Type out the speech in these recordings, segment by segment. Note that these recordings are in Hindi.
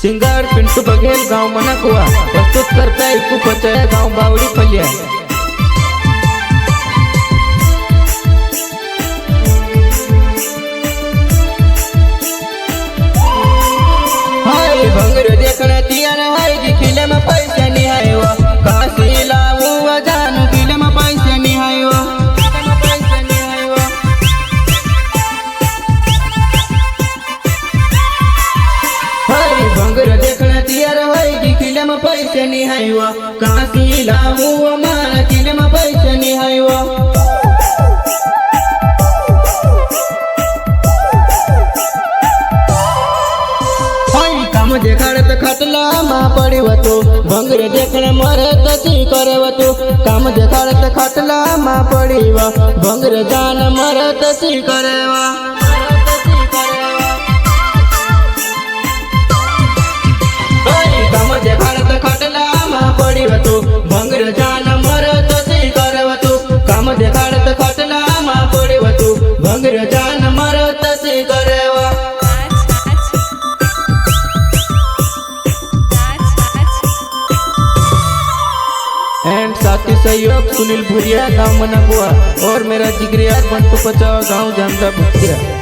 सिंगर पिंटू बघेल गांव मनाकुआ प्रस्तुत करता है इकू पचया गांव बावड़ी फलिया। हाय भंगर देखना तिया ना हाय कि खिले में पैसा नहीं आयो काशी लावो जानू खिले में पैसा नहीं आयो। भंगर देखना तियार है कि खिले में पैसे नहीं आयो काशी लावो मारा खिले में पैसे नहीं आयो। काम देखाड़त खटला माँ पड़ी तो भंगर देखने मरे तसी करे तो काम देखाड़त खटला माँ पड़ी भंगर जान मरे तसी करे। काम देखाड़त खटला माँ पड़ी तो भंगर जान मरे तसी करे तो काम देखाड़त खटला माँ पड़ी तो भंगर जान मरे तसी करे। एंड साथी सहयोग सुनील भुरिया गांव मनाकुआ और मेरा जिगरी यार बंटू पचावा गांव जानता भुतिया।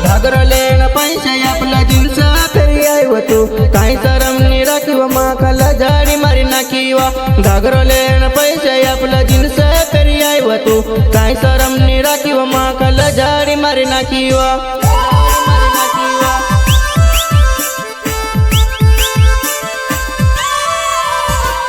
घाघरा लेना पैसा आपला जिन्स फेरी आयो तू काही शरम नहीं राखीवा माखाला झाड़ी मारी नाखीवा। घाघरा लेना पैसा आपला जिन्स फेरी आयो तू काही शरम नहीं राखीवा माखाला झाड़ी मारी नाखीवा।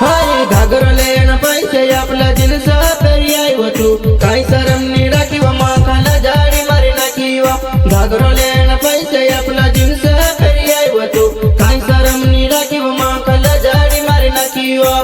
हाय घाघरा लेना पैसा आपला जिन्स फेरी आयो तू काही शरम नहीं राखीवा माखाला झाड़ी मारी नाखीवा। घाघरा लेना पैसे आपला जिन्स फेरी आयो तू काही शरम नहीं राखीवा माखाला झाड़ी मारी नाखीवा।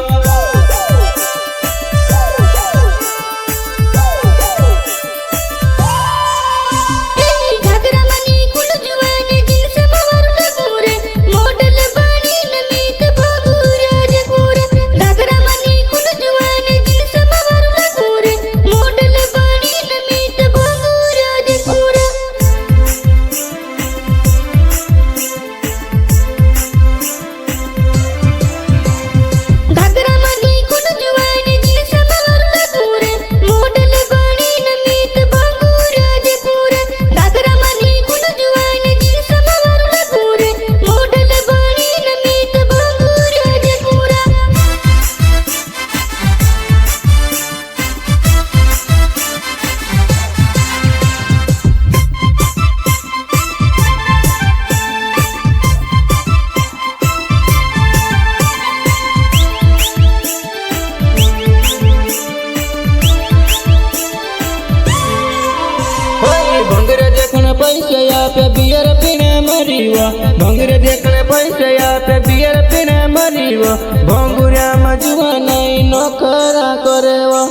भंगर देखने पैसे पे बियर पीने मरीवा भंगर देखने पैसे पे बियर पीने मरीवा भंगुरिया मजुआ नहीं नौकरा करेवा।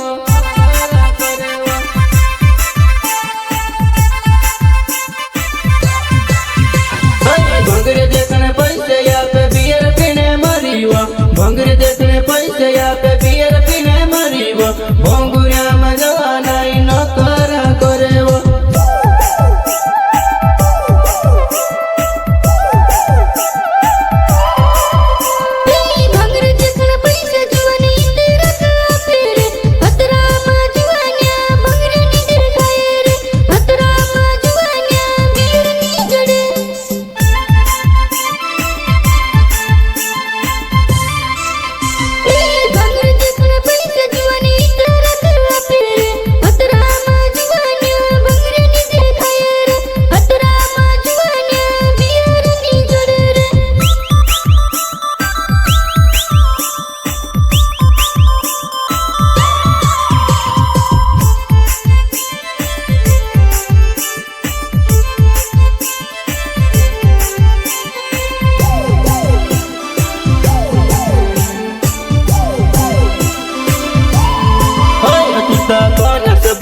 भंगर देखने पैसे पे बियर पीने मरीवा भंगर देखने पैसे पे बियर पीने मरीवा भंगुरिया मजुआ नहीं नौकरा करेवा। भंगर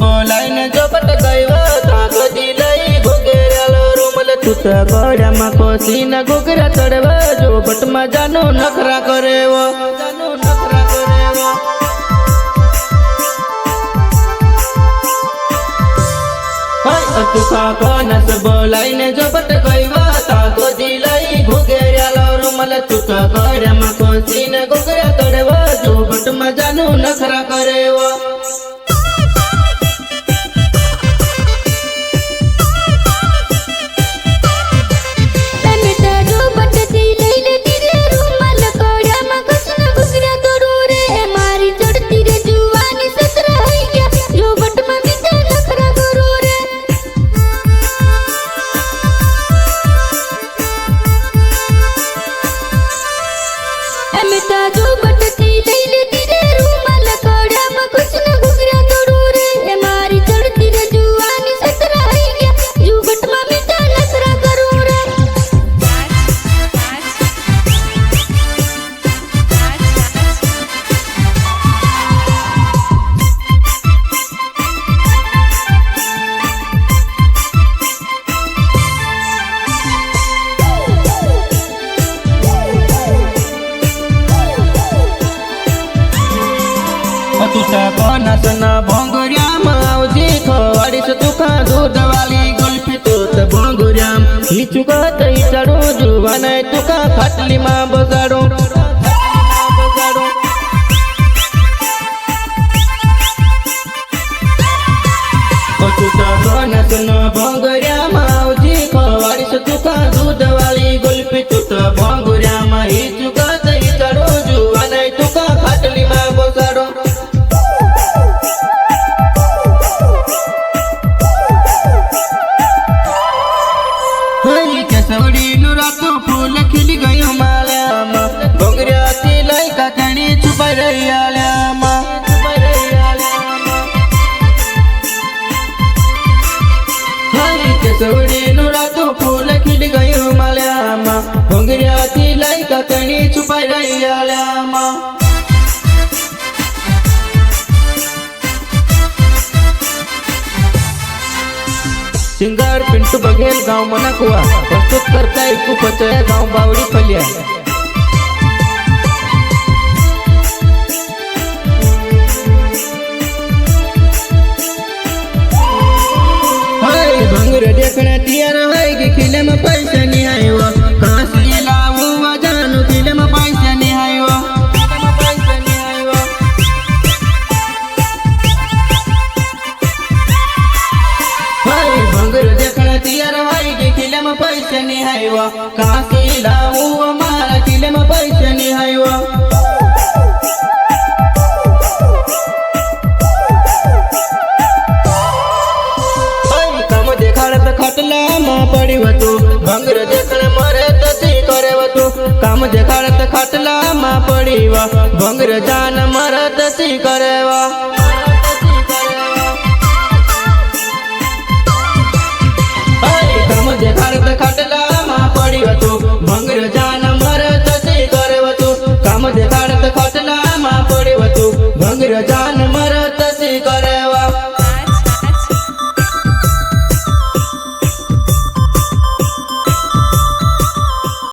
बोलायने जोपट गैव ताकदी लई घुगेरालो रुमल तुत गड्यामा कोसीन घुगरा चढव जोपट मा जानो नखरा करेव तुका कोणास बोलायने जोपट गैव ताकदी लई घुगेरालो रुमल तुत गड्यामा कोसीन घुगरा चढव जोपट मा जानो नखरा करेव तुझ्या कोणासन भोंगुर्याम आवजी खवाडीस तुका दूधवाली गुल्फी तूत भोंगुर्याम ही चुकत ही चढू जुवा नाही तुका फाटली मा बजाडू तुझ्या कोणासन भोंगुर्याम आवजी खवाडीस तुका दूधवाली गुल्फी तूत भोंगुर्याम ही चुकत ही चढू जुवा नाही तुका फाटली मा बजाडू केसवडी नुरातो फूल खिली गयो माल्याम भोंगऱ्याती लाई काकणी छुपाई रही आल्याम केसवडी नुरातो फूल खिली गयो माल्याम भोंगऱ्याती लाई काकणी छुपाई रही आल्याम सिंगर पिंटू बघेल गाव मनाकुवा प्रस्तुत करता एकू पचया गाव बावडी फलिया भंगुर देखना तियार है कि खिले में पैसा नहीं आयो कांसी लाऊ वजानु खिले में पैसा नहीं आयो भंगुर देखना तियार है कि खिले में पैसा नहीं आयो कांसी लाऊ हमारा खिले में पैसा नहीं आयो भंगर देखण मरे तसी करे तू काम देखाड़त खटला मा पड़ीवा भंगर जान मरे तसी करेवा काम देखाड़त खटला मा पड़ीवा तू भंगर जान मरे तसी करे तू काम देखाड़त खटला मा पड़ीवा तू भंगर जान